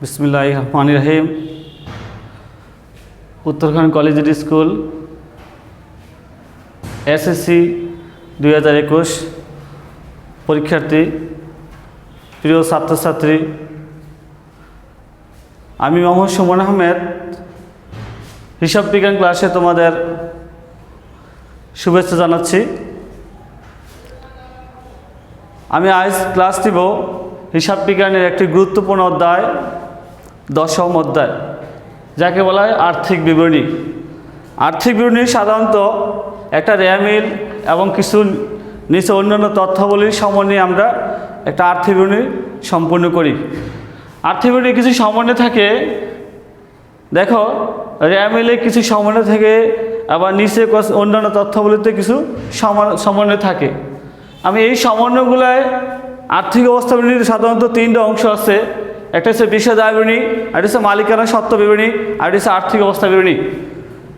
बिस्मिल्लाहिर रहमानिर रहीम। Uttarakhand collegiate school SSC 2021 परीक्षार्थी प्रिय छात्र छात्री, আমি মোহাম্মদ সুমন আহমেদ হিসাব বিজ্ঞান ক্লাসে তোমাদের শুভেচ্ছা জানাচ্ছি। আমি আজ ক্লাস দিব হিসাব বিজ্ঞানের একটি গুরুত্বপূর্ণ অধ্যায়, দশম অধ্যায়, যাকে বলা হয় আর্থিক বিবরণী। আর্থিক বিবরণী সাধারণত একটা রেয়ামিল এবং কিছু নিচে অন্যান্য তথ্যাবলীর সমন্বয়ে আমরা একটা আর্থিক বিবরণী সম্পূর্ণ করি। আর্থিক বিবরণী কিছু সমন্বয় থাকে, দেখো রেয়ামিলে কিছু সমন্বয় থাকে, আবার নিচে অন্যান্য তথ্যাবলীতে কিছু সমন্বয় থাকে। আমি এই সমন্বয়গুলোয় আর্থিক অবস্থা বিবরণীর সাধারণত তিনটা অংশ আছে। একটা হচ্ছে বিষয় দায় বিবরণী, আর হচ্ছে মালিকানা সত্ত্ব বিবরণী, আর হচ্ছে আর্থিক অবস্থা বিবরণী।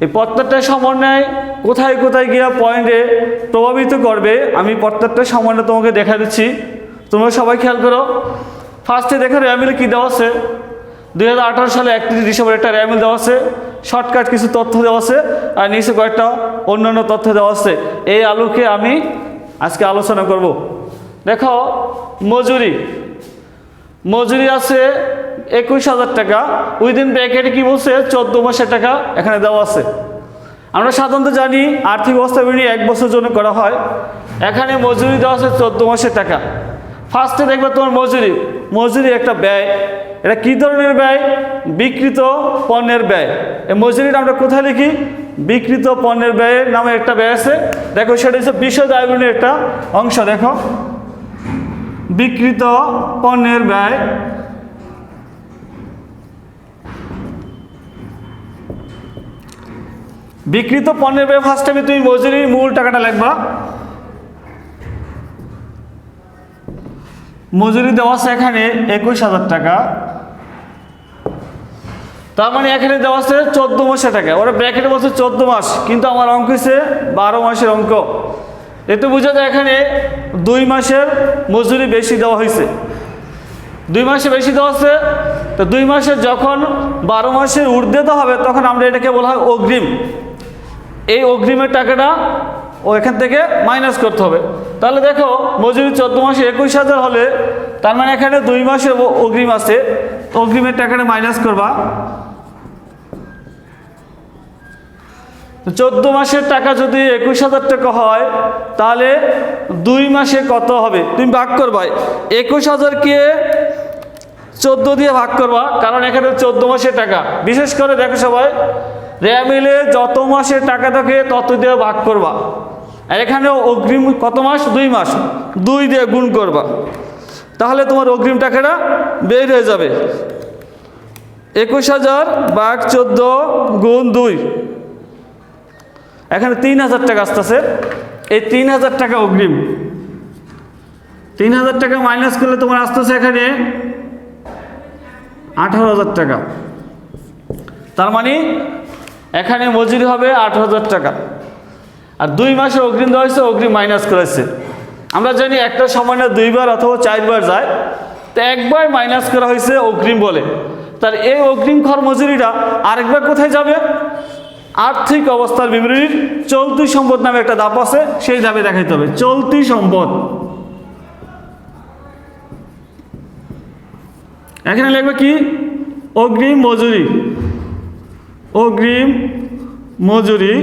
এই প্রত্যেকটা সমন্বয় কোথায় কোথায় গিয়ে পয়েন্টে প্রভাবিত করবে, আমি প্রত্যেকটা সমন্বয় তোমাকে দেখা দিচ্ছি, তোমরা সবাই খেয়াল করো। ফার্স্টে দেখো রেয়ামিলে কী দেওয়া আছে, 2018 সালে 31 ডিসেম্বর একটা রেয়ামিল দেওয়া আছে, শর্টকাট কিছু তথ্য দেওয়া আছে, আর নিচে কয়েকটা অন্যান্য তথ্য দেওয়া আছে। এই আলোকে আমি আজকে আলোচনা করব। দেখো মজুরি, মজুরি আছে 21,000 টাকা, উইদিন ব্র্যাকেটে কী বলছে 14 মাসের টাকা এখানে দেওয়া আছে। আমরা সাধারণত জানি আর্থিক অবস্থা বিবরণী 1 বছরের জন্য করা হয়, এখানে মজুরি দেওয়া আছে 14 মাসের টাকা। ফার্স্টে দেখবে তোমার মজুরি, মজুরি একটা ব্যয়, এটা কী ধরনের ব্যয়? বিক্রিত পণ্যের ব্যয়। এই মজুরিটা আমরা কোথায় লিখি? বিক্রিত পণ্যের ব্যয়ের নামে একটা ব্যয় আছে, দেখো সেটা হচ্ছে বিষয় দায় বিবরণীর একটা অংশ। দেখো বিক্রিত পণ্যের ব্যয়, বিক্রিত পণ্যের ব্যয় ফার্স্টে আমি তুমি মজুরির মূল টাকাটা লিখবা। মজুরি দেওয়া আছে এখানে 21,000 টাকা, তার মানে এখানে দেওয়া আছে 14 মাসের টাকা। ওরা ব্র্যাকেটে বলছে 14 মাস, কিন্তু আমার অঙ্ক হচ্ছে 12 মাসের অঙ্ক। এতে বোঝা যায় এখানে 2 মাসের মজুরি বেশি দেওয়া হয়েছে, 2 মাসে বেশি দেওয়া আছে। তো 2 মাসে যখন 12 মাসের ঊর্ধ্বে হবে তখন আমরা এটাকে বলা হয় অগ্রিম। এই অগ্রিমের টাকাটা এখান থেকে মাইনাস করতে হবে। তাহলে দেখো মজুরি 14 মাসে 21,000 হলে তার মানে এখানে 2 মাসের অগ্রিম আছে, তো অগ্রিমের টাকাটা মাইনাস করবা। 14 মাসের টাকা যদি 21,000 টাকা হয় তাহলে 2 মাসে কত হবে তুমি ভাগ করবা। 21,000কে 14 দিয়ে ভাগ করবা, কারণ এখানে 14 মাসের টাকা। বিশেষ করে দেখো সবাই রেয়ামিলে যত মাসের টাকা থাকে তত দিয়ে ভাগ করবা, আর এখানেও অগ্রিম কত মাস? 2 মাস, 2 দিয়ে গুণ করবা, তাহলে তোমার অগ্রিম টাকাটা বের হয়ে যাবে। 21,000 ভাগ 14 গুণ 2, এখানে 3,000 টাকা আসতেছে। এই 3,000 টাকা অগ্রিম, 3,000 টাকা মাইনাস করলে তোমার আসতেছে এখানে 18,000 টাকা। তার মানে এখানে মজুরি হবে 18,000 টাকা, আর 2 মাসের অগ্রিম দেওয়া হয়েছে, অগ্রিম মাইনাস করেছে। আমরা জানি একটা সমন্বয় 2 বার অথবা 4 বার যায়, তো একবার মাইনাস করা হয়েছে অগ্রিম বলে। তার এই অগ্রিম খর মজুরিটা আরেকবার কোথায় যাবে? আর্থিক অবস্থার বিবরণীর চলতি সম্পদ নামে একটা ধাপ আছে, সেই ধাপে দেখাইতে হবে চলতি সম্পদ। এখানে লিখবে কি? অগ্রিম মজুরি, অগ্রিম মজুরি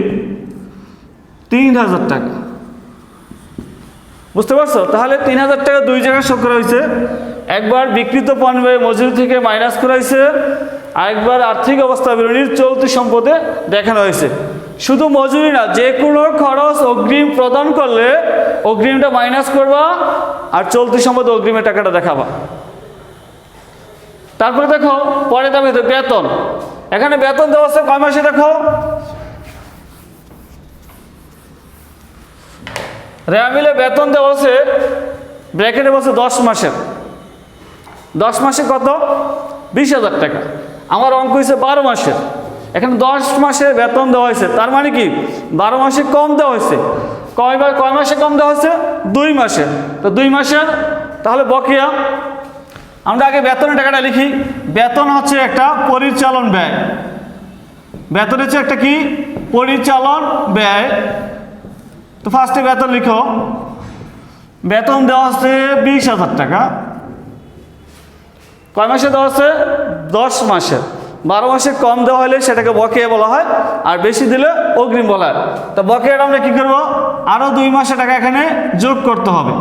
3,000 টাকা। বুঝতে পারছো? তাহলে 3,000 টাকা 2 জায়গায় শোধ করা হয়েছে, একবার বিক্রিত পণ্য মজুরি থেকে মাইনাস করা হয়েছে, আরেকবার আর্থিক অবস্থা বিবরণীর চলতি সম্পদে দেখানো হয়েছে। শুধু মজুরি না, যে কোনো খরচ অগ্রিম প্রদান করলে অগ্রিমটা মাইনাস করবা, আর চলতি সম্পদে অগ্রিমের টাকাটা দেখাবা। তারপরে দেখো পরে দাবি বেতন, এখানে বেতন দেওয়া আছে কয় মাসে? দেখো রেয়ামিলে বেতন দেওয়া আছে ব্র্যাকেটে বলছে 10 মাসের। 10 মাসে কত? 20,000 টাকা। আমার অঙ্ক হয়েছে 12 মাসের, এখানে 10 মাসের বেতন দেওয়া হয়েছে, তার মানে কি 12 মাসে কম দেওয়া হয়েছে। কয় মাসে কম দেওয়া হয়েছে? 2 মাসে। তো 2 মাসের তাহলে বকেয়া আমরা আগে বেতনের টাকাটা লিখি। বেতন হচ্ছে একটা পরিচালন ব্যয়, বেতন হচ্ছে একটা কি পরিচালন ব্যয়। তো ফার্স্টে বেতন লিখো, বেতন দেওয়া হচ্ছে 20,000 টাকা। কয় মাসে দেওয়া হচ্ছে? 10 মাসে। 12 মাসে কম দেওয়া হলে সেটাকে বকেয়া বলা হয়, আর বেশি দিলে অগ্রিম বলা হয়। তো বকেয়াটা আমরা কী করবো? আরও 2 মাসে টাকা এখানে যোগ করতে হবে।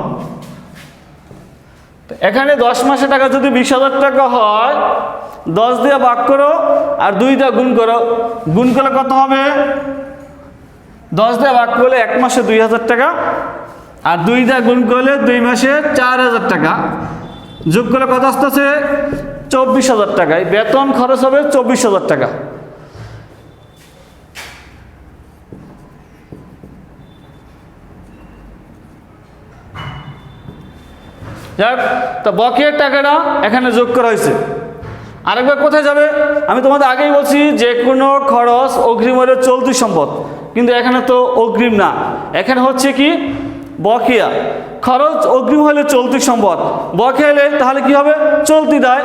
এখানে 10 মাসে টাকা যদি 20,000 টাকা হয়, 10 দিয়ে ভাগ করো আর 2 দিয়ে গুণ করো। গুণ করলে কত হবে? 10 দিয়ে ভাগ করলে 1 মাসে 2,000 টাকা, আর 2 দিয়ে গুণ করলে 2 মাসে 4,000 টাকা। যোগ করলে কত আসতেছে? 24,000 টাকা। এই বেতন খরচ হবে 24,000 টাকা। যাক, তা বকেয়ার টাকাটা এখানে যোগ করা হয়েছে। আরেকবার কোথায় যাবে? আমি তোমাদের আগেই বলছি যে কোনো খরচ অগ্রিম হলে চলতি সম্পদ, কিন্তু এখানে তো অগ্রিম না, এখানে হচ্ছে কি বকেয়া। খরচ অগ্রিম হলে চলতি সম্পদ, বকেয়া হলে তাহলে কি হবে? চলতি দায়।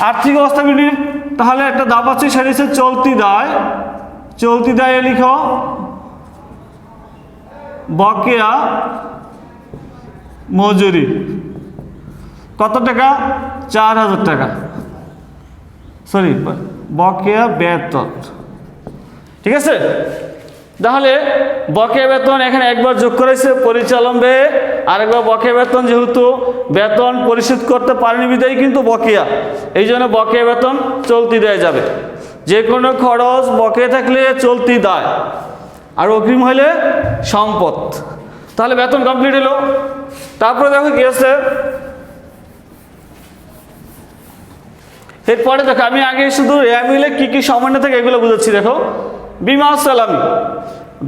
আর্থিক অবস্থা বিবৃতি তাহলে একটা দাব আছে, সেটা হচ্ছে চলতি দায়। চলতি দায়ে লিখো বকেয়া মজুরি। কত টাকা? 4,000 টাকা। সরি, বকেয়া বেতন। ঠিক আছে, তাহলে বকেয়া বেতন এখানে একবার যোগ করেছে পরিচালন ব্যয়ে, আরেকবার বকেয়া বেতন, যেহেতু বেতন পরিশোধ করতে পারেনি বিধায় কিন্তু বকেয়া, এই জন্য বকেয়া বেতন চলতি দায়ে যাবে। যে কোনো খরচ বকেয়া থাকলে চলতি দায়, আর অগ্রিম হলে সম্পদ। তাহলে বেতন কমপ্লিট হলো। তারপরে দেখো কি আছে, এরপরে দেখো আমি আগে শুধু রেয়ামিলে কী কী সামান্য থেকে এগুলো বুঝাচ্ছি। দেখো, বিমা সালামি।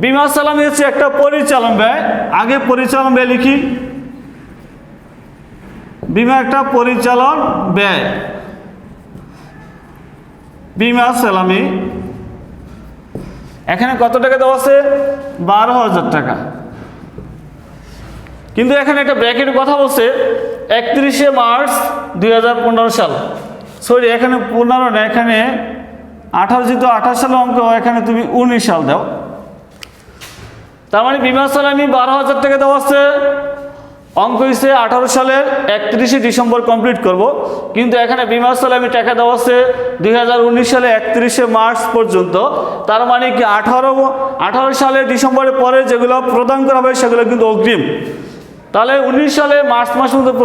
বিমা সালামি হচ্ছে একটা পরিচালন ব্যয়। আগে পরিচালন ব্যয় লিখি, বিমা একটা পরিচালন ব্যয়। বিমা সালামি এখানে কত টাকা দেওয়া আছে? 12,000 টাকা। কিন্তু এখানে একটা ব্র্যাকেটের কথা বলছে 31শে মার্চ 2015 সাল। সরি, এখানে 15 না, এখানে 18, যেহেতু 28 সালের অঙ্ক, এখানে তুমি 19 সাল দাও। তার মানে বিমা সালামি 12,000 টাকা দেওয়া আছে। অঙ্ক হচ্ছে 18 সালের 31শে ডিসেম্বর কমপ্লিট করব, কিন্তু এখানে বিমা সালামি টাকা দেওয়া আছে 2019 সালে 31শে মার্চ পর্যন্ত। তার মানে কি 18 সালের ডিসেম্বরের পরে যেগুলো প্রদান করা হবে সেগুলো কিন্তু অগ্রিম। তাহলে 19 সালে মার্চ মাস পর্যন্ত,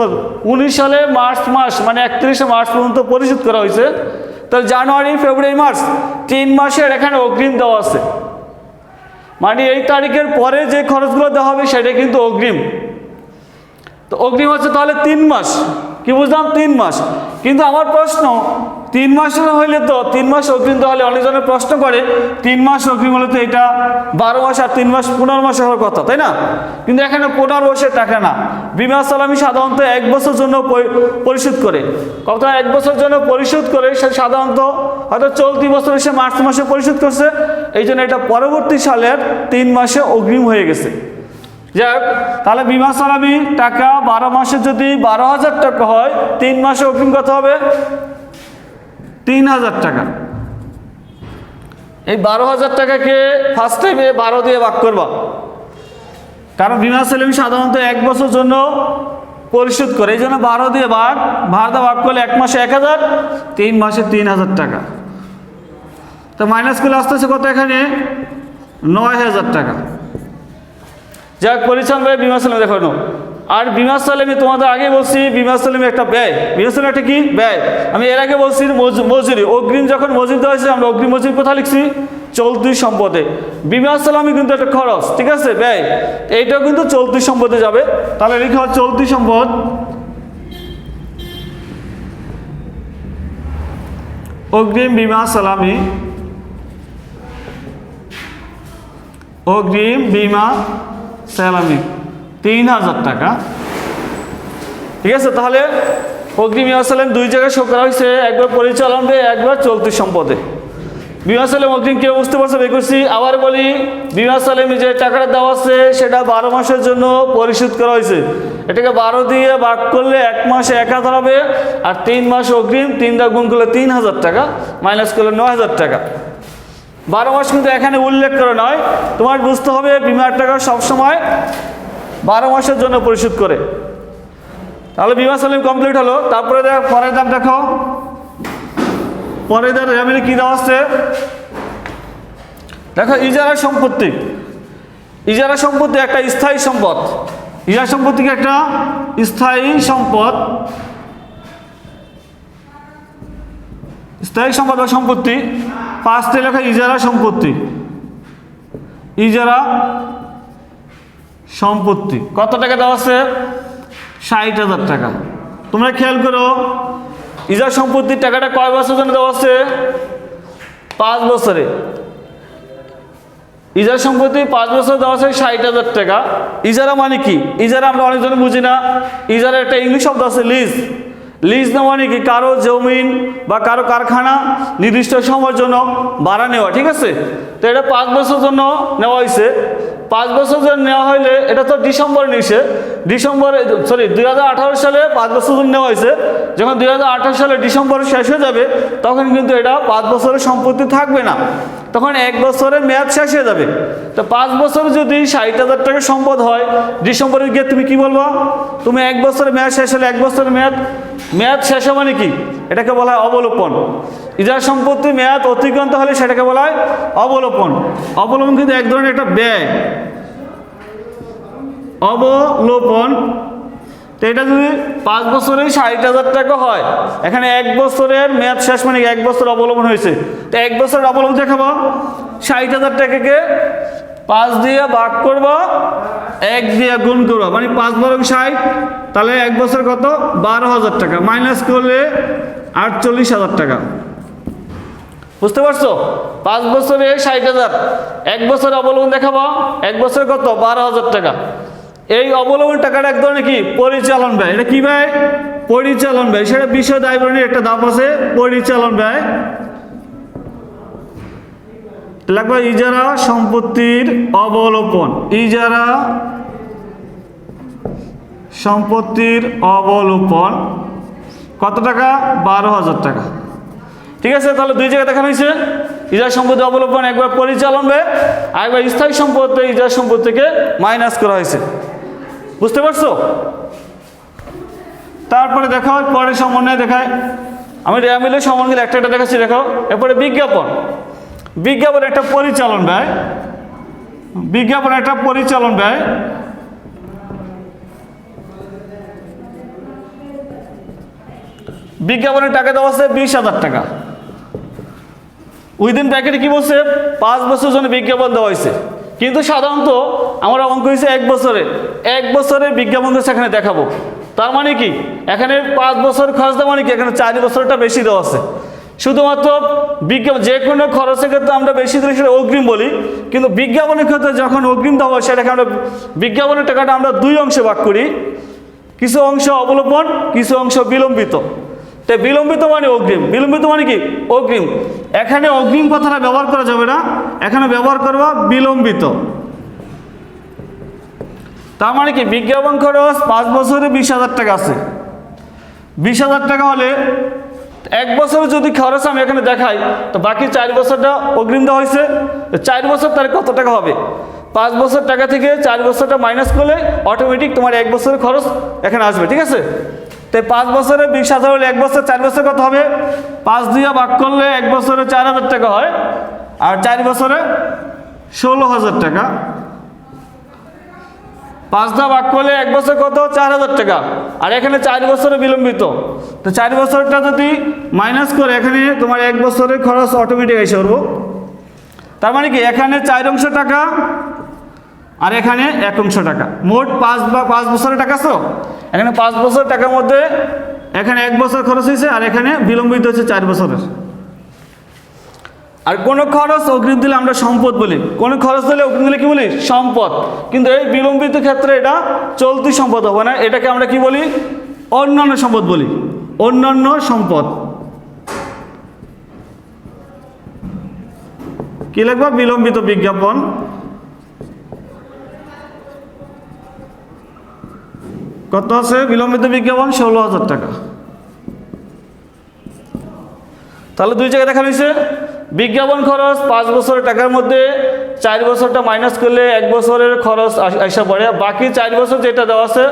19 সালে মার্চ মাস মানে 31শে মার্চ পর্যন্ত পরিশোধ করা হয়েছে। তাহলে জানুয়ারি, ফেব্রুয়ারি, মার্চ 3 মাসের এখানে অগ্রিম দেওয়া আছে। মানে এই তারিখের পরে যে খরচগুলো দেওয়া হবে সেটা কিন্তু অগ্রিম। তো অগ্রিম হচ্ছে তাহলে 3 মাস। কি বুঝলাম? 3 মাস। কিন্তু আমার প্রশ্ন, 3 মাসের হইলে তো 3 মাস অগ্রিম দেওয়া হলে অনেকজনের প্রশ্ন করে 3 মাস অগ্রিম হলে তো এটা 12 মাস, আর 3 মাস 15 মাসে হওয়ার কথা, তাই না? কিন্তু এখানে 15 মাসের টাকা না। বিমা সালামি সাধারণত 1 বছর জন্য পরিশোধ করে। কত? 1 বছর জন্য পরিশোধ করে। সে সাধারণত হয়তো চলতি বছরে সে মার্চ মাসে পরিশোধ করছে, এই জন্য এটা পরবর্তী সালের 3 মাসে অগ্রিম হয়ে গেছে। যাক, তাহলে বিমা সালামি টাকা 12 মাসে যদি 12,000 টাকা হয়, 3 মাসে অগ্রিম কত হবে? 3,000 টাকা। এই 12,000 টাকাকে ফার্স্ট টাইমে 12 দিয়ে ভাগ করবা, কারণ বিমা সালামি সাধারণত 1 বছর জন্য পরিশোধ করে, এই জন্য 12 দিয়ে ভাগ করলে 1 মাসে 1,000, 3 মাসে 3,000 টাকা। তো মাইনাস করলে আসতেছে কত? এখানে 9,000 টাকা। যাক, পরিচালন ব্যয় বিমা সালামি দেখানো। আর বিমা সালামি তোমাদের আগে বলছি বিমা সালামি একটা ব্যয়। বিমা সালামি একটা কি ব্যয়? আমি এর আগে বলছি মজুরি। অগ্রিম যখন মজুরি দেওয়া হয়েছে, আমরা অগ্রিম মজুরি কোথায় লিখছি? চলতি সম্পদে। বিমা সালামি কিন্তু একটা খরচ, ঠিক আছে, ব্যয়। এইটাও কিন্তু চলতি সম্পদে যাবে। তাহলে লিখা হয় চলতি সম্পদ। অগ্রিম বিমা সালামি, অগ্রিম বিমা সালামি 3,000 টাকা। ঠিক আছে, তাহলে অগ্রিম বিমা সালামি 2 জায়গায় শো করা হয়েছে, একবার পরিচালন ব্যয়, একবার চলতি সম্পদে। বিমা সালেম অগ্রিম কেউ বুঝতে পারছো? বের করছি। আবার বলি, বিমা সালেমে যে টাকাটা দেওয়া আছে সেটা 12 মাসের জন্য পরিশোধ করা হয়েছে। এটাকে 12 দিয়ে ভাগ করলে 1 মাসে 1000 হবে, আর 3 মাস অগ্রিম, 3 দিয়ে গুণ করলে 3000 টাকা, মাইনাস করলে 9000 টাকা। 12 মাস কিন্তু এখানে উল্লেখ করা নয়। তোমার বুঝতে হবে বিমার টাকা সবসময় 12 মাসের জন্য পরিশোধ করে। তাহলে বিমা সালেম কমপ্লিট হলো। তারপরে পরের দাম দেখো, পরের দাম রেমিনে কী দেওয়া আছে দেখো। ইজারা সম্পত্তি। ইজারা সম্পত্তি একটা স্থায়ী সম্পদ। ইজারা সম্পত্তিকে একটা স্থায়ী সম্পদ, স্থায়ী সম্পদ বা সম্পত্তি। 5তে লেখা ইজারা সম্পত্তি। ইজারা সম্পত্তি কত টাকা দেওয়া আছে? 60,000 টাকা। তোমরা খেয়াল করো, ইজারা সম্পত্তির টাকাটা কয় বছরের জন্য দেওয়া আছে? 5 বছরে। ইজারা সম্পত্তি 5 বছর দেওয়া আছে 60,000 টাকা। ইজারা মানে কি? ইজারা আমরা অনেকজন বুঝি না। ইজারা একটা ইংলিশ শব্দ আছে, লিজ। লিজ না মানে কি? কারো জমিন বা কারো কারখানা নির্দিষ্ট সময়ের জন্য ভাড়া নেওয়া, ঠিক আছে? তো এটা 5 বছরের জন্য নেওয়া হয়েছে। 5 বছরের জন্য নেওয়া হইলে এটা তো ডিসেম্বরে নিছে, 2018 সালে 5 বছরের জন্য নেওয়া হয়েছে। যখন 2018 সালে ডিসেম্বরে শেষ হয়ে যাবে তখন কিন্তু এটা 5 বছরের সম্পত্তি থাকবে না, তখন 1 বছরের মেয়াদ শেষ হয়ে যাবে। তো 5 বছর যদি 60,000 টাকা সম্পদ হয়, ডিসেম্বরে গিয়ে তুমি কি বলবো? তুমি 1 বছরের মেয়াদ শেষ হলে 1 বছরের মেয়াদ শেষ মানে কি? এটাকে বলা হয় অবলোপন। ইজারা সম্পত্তি মেয়াদ অতিক্রান্ত হলে সেটাকে বলা হয় অবলোপন। অবলোপন কিন্তু এক ধরনের একটা ব্যয়, অবলোপন। তো এটা যদি 5 বছরেই 60,000 টাকা হয়, এখানে 1 বছরের মেয়াদ শেষ মানে 1 বছর অবলম্বন হয়েছে। তো 1 বছরের অবলম্বন দেখাবো, 60,000 টাকাকে 5 দিয়ে ভাগ করবো, 1 দিয়ে গুণ করবো, মানে 5 বরং 60, তাহলে 1 বছর কত? 12,000 টাকা। মাইনাস করলে 48,000 টাকা। বুঝতে পারছো? 5 বছরে 60,000, 1 বছর অবলম্বন দেখাবো, 1 বছর কত? 12,000 টাকা। এই অবলম্বন টাকাটা এক ধরনের কি? পরিচালন ব্যয়। এটা কি ব্যয়? পরিচালন ব্যয়। সেটা বিষয় দায় বরণের একটা ধাপ আছে, পরিচালন ব্যয়। লাগবে ইজারা সম্পত্তির অবলোপন। ইজারা সম্পত্তির অবলোপন কত টাকা? 12,000 টাকা। ঠিক আছে, তাহলে 2 জায়গায় দেখানো হয়েছে। ইজারা সম্পত্তি অবলোপন একবার পরিচালন ব্যয়, আর একবার স্থায়ী সম্পত্তি ইজারা সম্পত্তিকে মাইনাস করা হয়েছে। বুঝতে পারছো? তারপরে দেখো পরে সমন্বয় দেখায়। আমি রেমিলের সমন্বয় একটা দেখাচ্ছি, দেখো। এরপরে বিজ্ঞাপন। বিজ্ঞাপন একটা পরিচালন ব্যয়। বিজ্ঞাপন একটা পরিচালন ব্যয়। বিজ্ঞাপনের টাকা দেওয়া আছে 20,000 টাকা। উইদিন ব্র্যাকেটে কি বলছে? 5 বছরের জন্য বিজ্ঞাপন দেওয়া হয়েছে। কিন্তু সাধারণত আমরা অঙ্ক হয়েছে 1 বছরে। 1 বছরে বিজ্ঞাপন এখানে দেখাবো। তার মানে কি? এখানে 5 বছর খরচ দেওয়া মানে কি? এখানে 4 বছরটা বেশি দেওয়া আছে। শুধুমাত্র বিজ্ঞাপন, যে কোনো খরচের ক্ষেত্রে আমরা বেশি দিলে সেটা অগ্রিম বলি, কিন্তু বিজ্ঞাপনের ক্ষেত্রে যখন অগ্রিম দেওয়া হয় সেটাকে আমরা বিজ্ঞাপনের টাকাটা আমরা 2 অংশে ভাগ করি। কিছু অংশ অবলোপন, কিছু অংশ বিলম্বিত। তো বিলম্বিত মানে অগ্রিম, বিলম্বিত মানে কি? অগ্রিম। এখানে অগ্রিম কথাটা ব্যবহার করা যাবে না, এখানে ব্যবহার করবা বিলম্বিত। তার মানে কি? বিজ্ঞাপন খরচ 5 বছরে 20,000 টাকা আছে। 20,000 টাকা হলে 1 বছরে যদি খরচ আমি এখানে দেখাই, তো বাকি 4 বছরটা অগ্রিম দেওয়া হয়েছে। 4 বছর তার কত টাকা হবে? 5 বছর টাকা থেকে 4 বছরটা মাইনাস করলে অটোমেটিক তোমার 1 বছরের খরচ এখানে আসবে, ঠিক আছে? তাই 5 বছরে 20,000 হলে 1 বছর 4 বছর কত হবে? 5 দিয়ে ভাগ করলে 1 বছরে 4,000 টাকা হয়, আর 4 বছরে 16,000 টাকা। 5 দিয়ে ভাগ করলে 1 বছর কত? 4,000 টাকা। আর এখানে 4 বছরে বিলম্বিত, তো 4 বছরটা যদি মাইনাস করে এখানে তোমার 1 বছরের খরচ অটোমেটিক এসে পড়বো। তার মানে কি? এখানে 4 অংশ টাকা আর এখানে 1 অংশ টাকা, মোট 5 বছরের টাকা। তো এখানে 5 বছর টাকার মধ্যে এখানে 1 বছর খরচ হয়েছে, আর এখানে বিলম্বিত হচ্ছে 4 বছরের। আর কোনো খরচ অগ্রিম দিলে আমরা সম্পদ বলি, কোনো খরচ দিলে অগ্রিম দিলে কি বলি? সম্পদ। কিন্তু এই বিলম্বিত ক্ষেত্রে এটা চলতি সম্পদ হবে না, এটাকে আমরা কি বলি? অন্যান্য সম্পদ বলি, অন্যান্য সম্পদ। কি লিখবা? বিলম্বিত বিজ্ঞাপন। কত আছে বিলম্বিত বিজ্ঞাপন? 16,000 টাকা। তাহলে দুই জায়গায় দেখা হয়েছে বিজ্ঞাপন খরচ 5 বছরের টাকার মধ্যে 4 বছরটা মাইনাস করলে 1 বছরের খরচ আসা পড়ে, বাকি 4 বছর যেটা দেওয়া আছে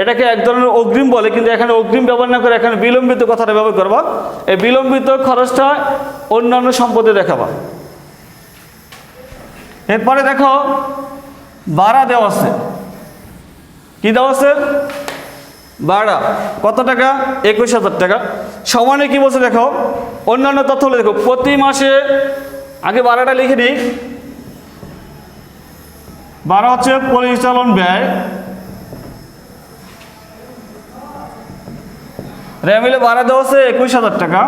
এটাকে এক ধরনের অগ্রিম বলে, কিন্তু এখানে অগ্রিম ব্যবহার না করে এখানে বিলম্বিত কথাটা ব্যবহার করবা। এই বিলম্বিত খরচটা অন্যান্য সম্পদে দেখাবা। এরপরে দেখো ভাড়া দেওয়া আছে। কি দেওয়া আছে? ভাড়া কত টাকা? 21,000 টাকা। সমানে কি বলছে দেখো, অন্যান্য তথ্য হলে দেখো প্রতি মাসে, আগে ভাড়াটা লিখে নিই। ভাড়া হচ্ছে পরিচালন ব্যয়, মিলে ভাড়া দেওয়া আছে 21,000 টাকা।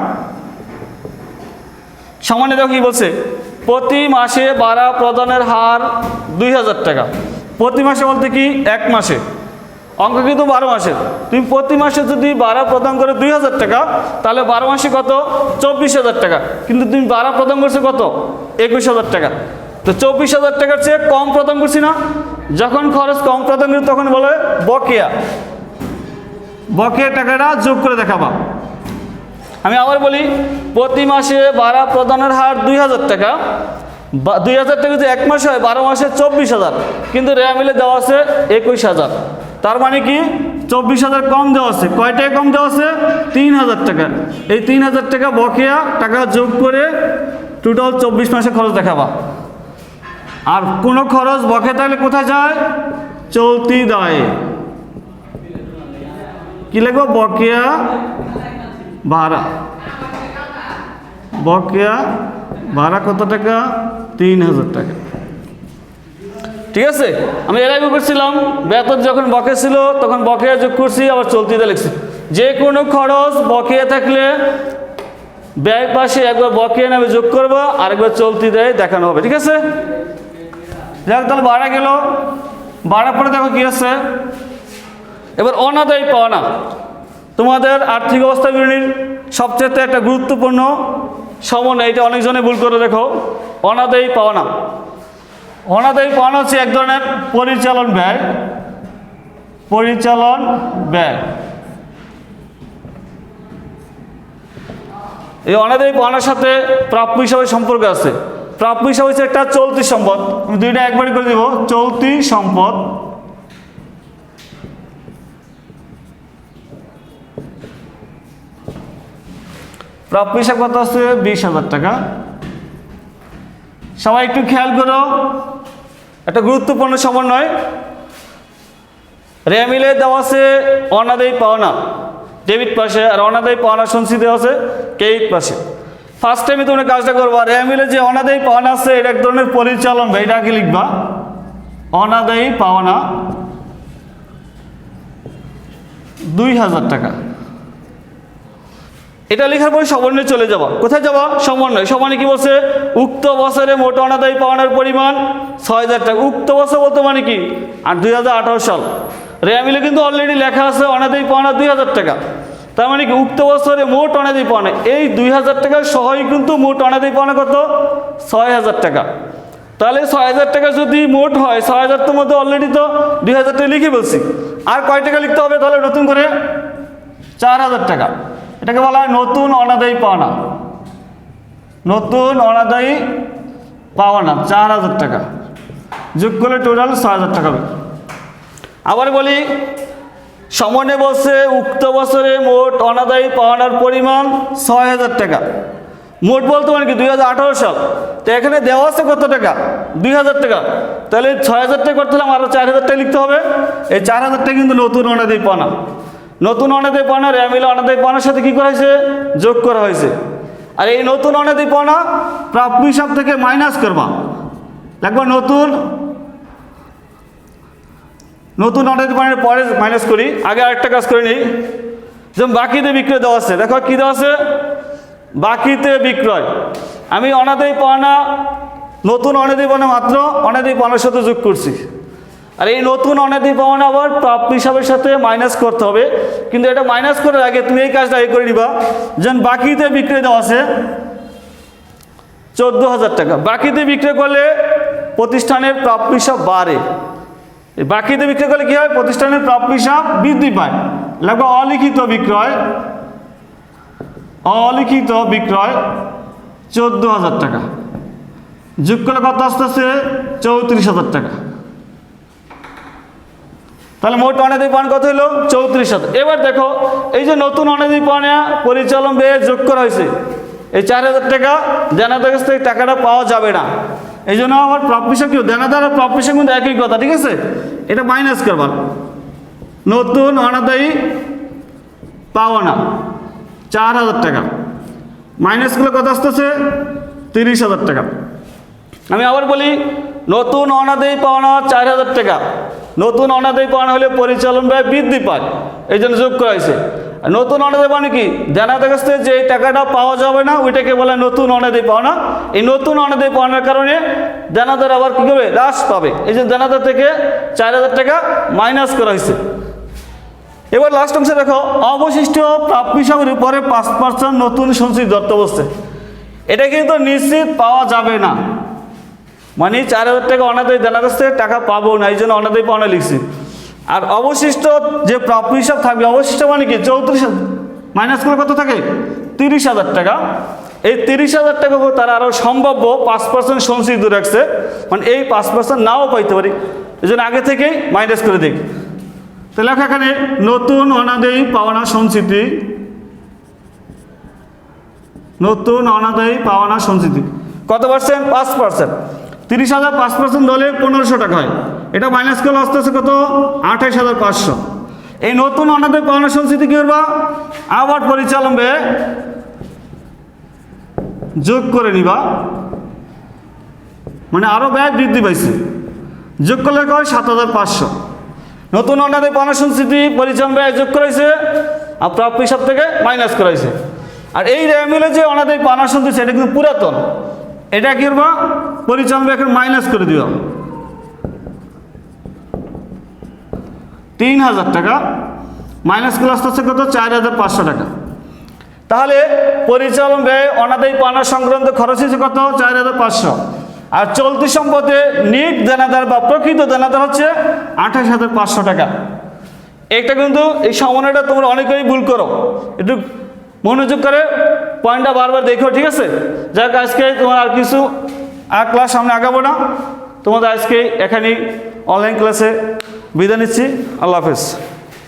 সমানে দেখো কি বলছে, প্রতি মাসে ভাড়া প্রদানের হার 2,000 টাকা। প্রতি মাসে বলতে কি? 1 মাসে, অঙ্ক কিন্তু 12 মাসের। তুমি প্রতি মাসে যদি ভাড়া প্রদান করে 2,000 টাকা, তাহলে 12 মাসে কত? 24,000 টাকা। কিন্তু তুমি ভাড়া প্রদান করছো কত? 21,000 টাকা। তো 24,000 টাকার চেয়ে কম প্রদান করছি না? যখন খরচ কম প্রদান করি তখন বলে বকেয়া। বকেয়া টাকাটা যোগ করে দেখাবা। আমি আবার বলি, প্রতি মাসে ভাড়া প্রদানের হার 2,000 টাকা। 2,000 টাকা যদি 1 মাসে হয়, 12 মাসে 24,000, কিন্তু মিলে দেওয়া আছে 21,000। তার মানে কি 24,000 কম দেওয়া আছে। কয় টাকা কম দেওয়া আছে? 3,000 টাকা। এই 3,000 টাকা বকেয়া টাকা যোগ করে টোটাল 24 মাসে খরচ দেখাবা। আর কোনো খরচ বকেয়া থাকলে কোথায় যায়? চলতি দায়ে। কি লিখবো? বকেয়া ভাড়া। বকেয়া ভাড়া কত টাকা? 3,000 টাকা। ঠিক আছে, আমি এর আগে করছিলাম বেতন যখন বকেয়া ছিল তখন বকেয়া যোগ করছি, আবার চলতিতে লিখছি। যে কোনো খরচ বকেয়া থাকলে ব্যয় পাশে একবার বকেয়া নামে যোগ করবো, আরেকবার চলতি দেয় দেখানো হবে। ঠিক আছে, যাক তাহলে ভাড়া গেল। ভাড়া পরে দেখো কি আছে, এবার অনাদায়ী পাওনা। তোমাদের আর্থিক অবস্থা বিবরণীর সবচেয়ে একটা গুরুত্বপূর্ণ সমন্বয়, এটা অনেকজনে ভুল করে দেখো। অনাদায়ী পাওনা। অনাদায়ী পাওনা হচ্ছে এক ধরনের পরিচালন ব্যয়। পরিচালন ব্যয়। এই অনাদায়ী পাওনার সাথে প্রাপ্য হিসাবে সম্পর্ক আছে। প্রাপ্য হিসাবে হচ্ছে একটা চলতি সম্পদ। আমি দুইটা একবারই করে দিব, চলতি সম্পদ। প্রাপ্য হিসাব কত আছে? 20,000 টাকা। সবাই একটু খেয়াল করো, একটা গুরুত্বপূর্ণ সমন্বয়। মিলে দেওয়া আছে অনাদায়ী পাওনা ডেবিট পাশে, আর অনাদায়ী পাওনা সঞ্চিত দেওয়া আছে ক্রেডিট পাশে। ফার্স্ট টাইমে তোমরা কাজটা করবা, মিলে যে অনাদায়ী পাওনা আছে এটা এক ধরনের পরিচালন ব্যয়, এটা আগে লিখবা। অনাদায়ী পাওনা 2,000 টাকা। এটা লেখার পরে সমন্বয়ে চলে যাবা। কোথায় যাবা? সমন্বয়। সমন্বয় কি বলছে? উক্ত বছরে মোট অনাদায়ী পাওনার পরিমাণ 6,000 টাকা। উক্ত বছর বলতে মানে কি? আর 2018 সাল। মিলে কিন্তু অলরেডি লেখা আছে অনাদায়ী পাওনা 2,000 টাকা। তার মানে কি উক্ত বছরে মোট অনাদায়ী পাওনা, এই 2,000 টাকার সহই কিন্তু মোট অনাদায়ী পাওনা কত? 6,000 টাকা। তাহলে 6,000 টাকা যদি মোট হয়, 6,000 মধ্যে অলরেডি তো 2,000 টাকা লিখে বলছি। আর কয় টাকা লিখতে হবে তাহলে নতুন করে? 4,000 টাকা। এটাকে বলা হয় নতুন অনাদায়ী পাওনা। নতুন অনাদায়ী পাওনা 4,000 টাকা, যোগ করলে টোটাল 6,000 টাকা হবে। আবার বলি, সমন্বয়ে বলছে উক্ত বছরে মোট অনাদায়ী পাওনার পরিমাণ 6,000 টাকা। মোট বলতে মানে কি 2018 সাল। তো এখানে দেওয়া আছে কত টাকা? 2,000 টাকা। তাহলে 6,000 টাকা করতে হলে আরও 4,000 টাকা লিখতে হবে। এই 4,000 টাকা কিন্তু নতুন অনাদায়ী পাওনা। নতুন অনাদায়ী পাওনা মিলে অনাদায়ী পাওনার সাথে কি করা হয়েছে? যোগ করা হয়েছে। আর এই নতুন অনাদায়ী পাওনা প্রাপ্য হিসাব থেকে মাইনাস করবা। একবার নতুন অনাদায়ী পাওনার পরে মাইনাস করি। আগে আরেকটা কাজ করে নিই, যেমন বাকিতে বিক্রয় দেওয়া আছে। দেখো কি দেওয়া আছে? বাকিতে বিক্রয়। আমি অনাদায়ী পাওনা, নতুন অনাদায়ী পাওনা মাত্র অনাদায়ী পাওনার সাথে যোগ করছি। আর এই নতুন অনাদায়ী পাওনা আবার প্রাপ্য হিসাবের সাথে মাইনাস করতে হবে। কিন্তু এটা মাইনাস করার আগে তুমি এই কাজটা আগে করে নিবা। যেমন বাকিতে বিক্রয় দেওয়া আছে, 14,000 টাকা। বাকিতে বিক্রয় করলে প্রতিষ্ঠানের প্রাপ্য হিসাব বাড়ে। এই বাকিতে বিক্রয় করলে কি হয়? প্রতিষ্ঠানের প্রাপ্য হিসাব বৃদ্ধি পায়। লাগবে অলিখিত বিক্রয়, অলিখিত বিক্রয় 14,000 টাকা, যোগ করলে কত আসতেছে? 34,000 টাকা। তাহলে মোট অনাদায়ী পাওনা কত হলো? 34,000। এবার দেখো, এই যে নতুন অনাদায়ী পাওনা পরিচালন ব্যয়ে যোগ করা হয়েছে, এই 4,000 টাকা দেনাদার কাছ থেকে টাকাটা পাওয়া যাবে না। এই জন্য আমার প্রাপ্য হিসাব কি, দেনাদার আর প্রাপ্য হিসাব কিন্তু একই কথা, ঠিক আছে? এটা মাইনাস করবার, নতুন অনাদায়ী পাওনা 4,000 টাকা মাইনাস করলে কত আসতেছে? 30,000 টাকা। আমি আবার বলি, নতুন অনাদায়ী পাওনা 4,000 টাকা। নতুন অনাদায়ী পাওনা হলে পরিচালন ব্যয় বৃদ্ধি পায়, এই জন্য যোগ করা হয়েছে। নতুন অনাদায়ী পাওনা কি? দেনাদার কাছ থেকে যে টাকাটা পাওয়া যাবে না ওইটাকে বলে নতুন অনাদায়ী পাওনা। এই নতুন অনাদায়ী পাওনার কারণে দেনাদার আবার কী করবে? হ্রাস পাবে। এই জন্য দেনাদার থেকে 4,000 টাকা মাইনাস করা হয়েছে। এবার লাস্ট অংশে দেখো, অবশিষ্ট প্রাপ্য হিসাবের উপরে 5% নতুন সঞ্চিত দত্ত বসছে। এটা কিন্তু নিশ্চিত পাওয়া যাবে না, মানে 4,000 টাকা অনাদায়ী দেনাদার কাছ থেকে টাকা পাবো না, এই জন্য অনাদায়ী পাওনা লিখছি। আর অবশিষ্ট যে প্রাপ্য হিসাব থাকবে, অবশিষ্ট মানে কি? 34,000 মাইনাস করে কত থাকে? 30,000 টাকা। এই 30,000 টাকা তারা আরও সম্ভাব্য 5% সঞ্চিত রাখছে, মানে এই 5% নাও পাইতে পারি, এই জন্য আগে থেকেই মাইনাস করে দিই। তাহলে এখানে নতুন অনাদায়ী পাওনা সঞ্চিতি, নতুন অনাদায়ী পাওনা সঞ্চিতি কত পার্সেন্ট? 5%। 30,000 5% হলে 1,500 টাকা হয়, এটা মাইনাস করলে আস্তে আস্তে কত? 28,500। এই নতুন অনাদায়ী পাওনা সঞ্চিতি কি করবা? আবার পরিচালন ব্যয়ে যোগ করে নিবা, মানে আরও ব্যয় বৃদ্ধি পাইছে, যোগ করলে কয়? 7,500। নতুন অনাদায়ী পাওনা সঞ্চিতি পরিচালন ব্যয় যোগ করেছে আর প্রাপ্য হিসাব থেকে মাইনাস করাইছে। আর এই রেমিলে যে অনাদায়ী পাওনা সঞ্চিতি এটা কিন্তু পুরাতন, এটা কি করবা? পরিচালন ব্যয় মাইনাস করে দিও, 3,000 টাকা মাইনাস করে আসতে আসতে কত? 4,500 টাকা। তাহলে পরিচালন ব্যয় অনাদায়ী পাওনা সংক্রান্ত খরচ হচ্ছে কত? 4,500। আর চলতি সম্পদে নিট দেনাদার বা প্রকৃত দেনাদার হচ্ছে 28,500 টাকা। এটা কিন্তু এই সমন্বয়টা তোমরা অনেকেই ভুল করো, একটু মনোযোগ করে পয়েন্টটা বারবার দেখো, ঠিক আছে? যাক, আজকে তোমার আর কিছু ক্লাস সামনে আগাবো না, তোমাদের আজকে এখানেই অনলাইন ক্লাসে বিদায় নিচ্ছি। আল্লাহ হাফেজ।